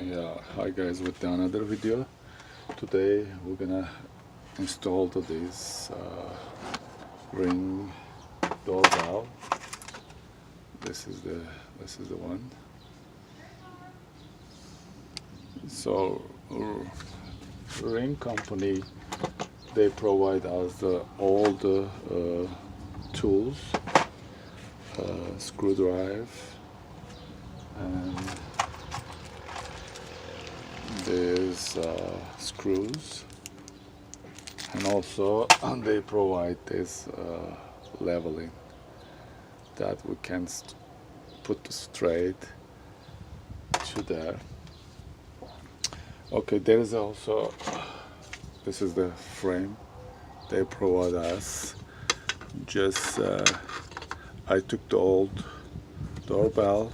Yeah, hi guys, with another video. Today we're gonna install this ring doorbell. This is the one. So ring company, they provide us all the tools, screwdriver, and there's screws, and also they provide this leveling that we can put straight to there. Okay, there is also, this is the frame they provide us. Just I took the old doorbell